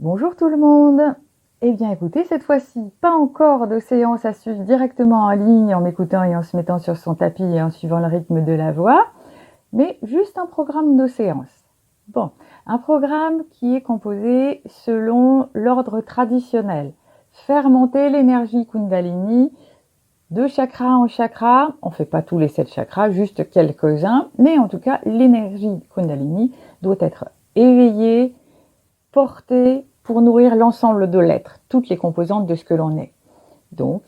Bonjour tout le monde. Eh bien écoutez, cette fois-ci, pas encore de séance à suivre directement en ligne en m'écoutant et en se mettant sur son tapis et en suivant le rythme de la voix, mais juste un programme de séance. Bon, un programme qui est composé selon l'ordre traditionnel. Faire monter l'énergie Kundalini de chakra en chakra. On ne fait pas tous les 7 chakras, juste quelques-uns, mais en tout cas, l'énergie Kundalini doit être éveillée, portée pour nourrir l'ensemble de l'être, toutes les composantes de ce que l'on est. Donc,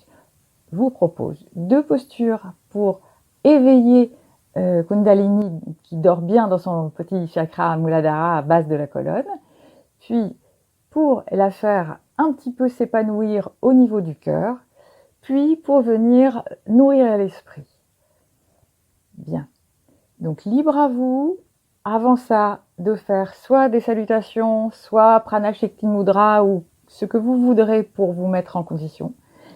je vous propose 2 postures pour éveiller Kundalini qui dort bien dans son petit chakra Muladhara à base de la colonne, puis pour la faire un petit peu s'épanouir au niveau du cœur, puis pour venir nourrir l'esprit. Bien. Donc libre à vous, avant ça, de faire soit des salutations, soit Prana Shakti Mudra ou ce que vous voudrez pour vous mettre en condition.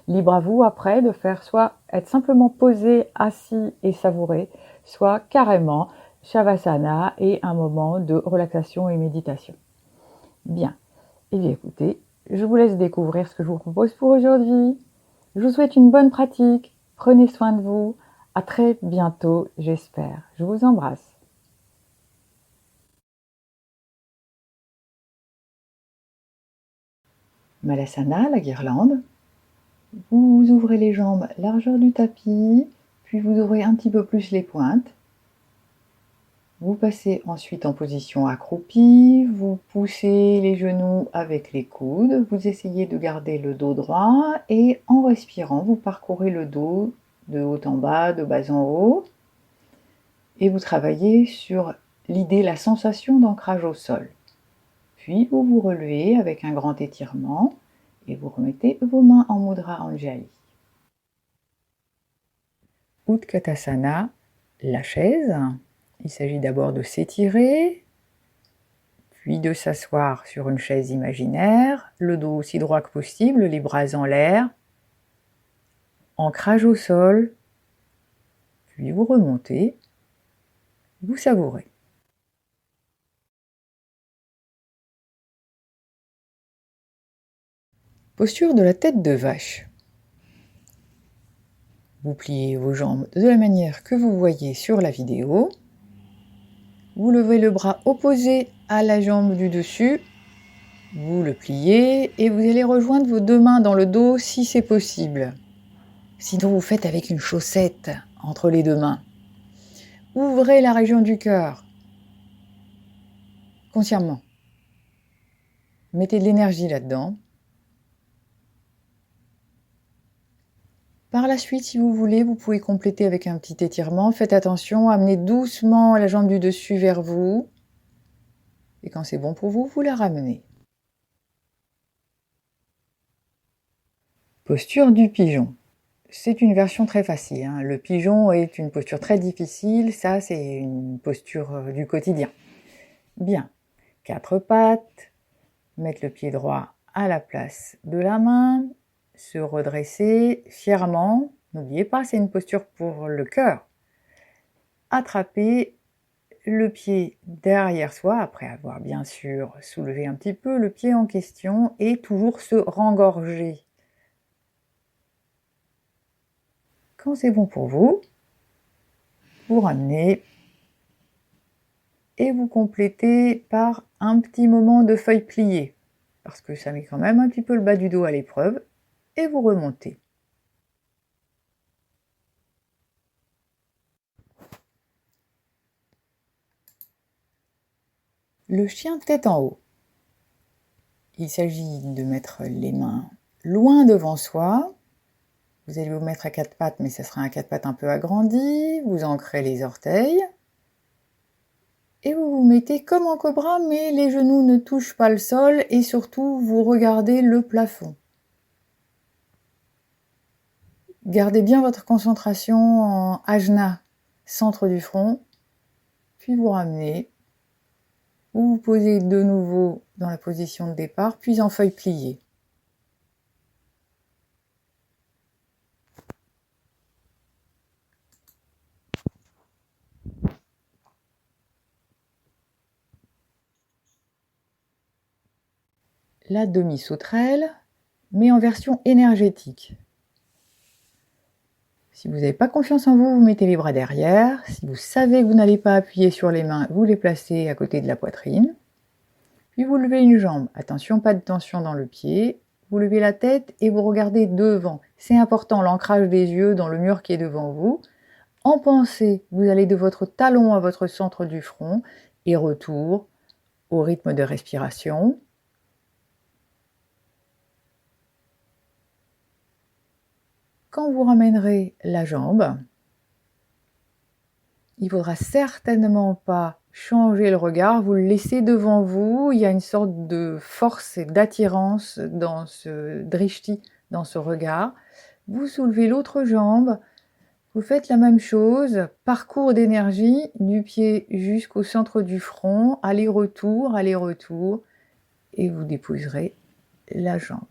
Libre à vous après de faire soit être simplement posé, assis et savouré, soit carrément Shavasana et un moment de relaxation et méditation. Bien. Eh bien écoutez, je vous laisse découvrir ce que je vous propose pour aujourd'hui. Je vous souhaite une bonne pratique. Prenez soin de vous. À très bientôt, j'espère. Je vous embrasse. Malasana, la guirlande. Vous ouvrez les jambes largeur du tapis, puis vous ouvrez un petit peu plus les pointes. Vous passez ensuite en position accroupie, vous poussez les genoux avec les coudes, vous essayez de garder le dos droit et en respirant, vous parcourez le dos de haut en bas, de bas en haut et vous travaillez sur l'idée, la sensation d'ancrage au sol. Puis vous vous relevez avec un grand étirement et vous remettez vos mains en Mudra Anjali. Utkatasana, la chaise. Il s'agit d'abord de s'étirer, puis de s'asseoir sur une chaise imaginaire, le dos aussi droit que possible, les bras en l'air, ancrage au sol, puis vous remontez, vous savourez. Posture de la tête de vache. Vous pliez vos jambes de la manière que vous voyez sur la vidéo. Vous levez le bras opposé à la jambe du dessus, vous le pliez et vous allez rejoindre vos 2 mains dans le dos si c'est possible. Sinon, vous faites avec une chaussette entre les 2 mains. Ouvrez la région du cœur, consciemment. Mettez de l'énergie là-dedans. Par la suite, si vous voulez, vous pouvez compléter avec un petit étirement. Faites attention, amenez doucement la jambe du dessus vers vous. Et quand c'est bon pour vous, vous la ramenez. Posture du pigeon. C'est une version très facile. Le pigeon est une posture très difficile. Ça, c'est une posture du quotidien. Bien. 4 pattes. Mettre le pied droit à la place de la main. Se redresser fièrement. N'oubliez pas, c'est une posture pour le cœur. Attraper le pied derrière soi, après avoir bien sûr soulevé un petit peu le pied en question, et toujours se rengorger. Quand c'est bon pour vous, vous ramenez et vous complétez par un petit moment de feuille pliée, parce que ça met quand même un petit peu le bas du dos à l'épreuve, et vous remontez. Le chien tête en haut. Il s'agit de mettre les mains loin devant soi. Vous allez vous mettre à 4 pattes, mais ce sera un 4 pattes un peu agrandi. Vous ancrez les orteils. Et vous vous mettez comme en cobra, mais les genoux ne touchent pas le sol et surtout, vous regardez le plafond. Gardez bien votre concentration en ajna, centre du front, puis vous ramenez. Vous vous posez de nouveau dans la position de départ, puis en feuille pliée. la demi-sauterelle, mais en version énergétique. Si vous n'avez pas confiance en vous, vous mettez les bras derrière. Si vous savez que vous n'allez pas appuyer sur les mains, vous les placez à côté de la poitrine. Puis vous levez une jambe. Attention, pas de tension dans le pied. Vous levez la tête et vous regardez devant. C'est important, l'ancrage des yeux dans le mur qui est devant vous. En pensée, vous allez de votre talon à votre centre du front et retour au rythme de respiration. Quand vous ramènerez la jambe, il ne faudra certainement pas changer le regard, vous le laissez devant vous, il y a une sorte de force et d'attirance dans ce drishti, dans ce regard. Vous soulevez l'autre jambe, vous faites la même chose, parcours d'énergie du pied jusqu'au centre du front, aller-retour, et vous déposerez la jambe.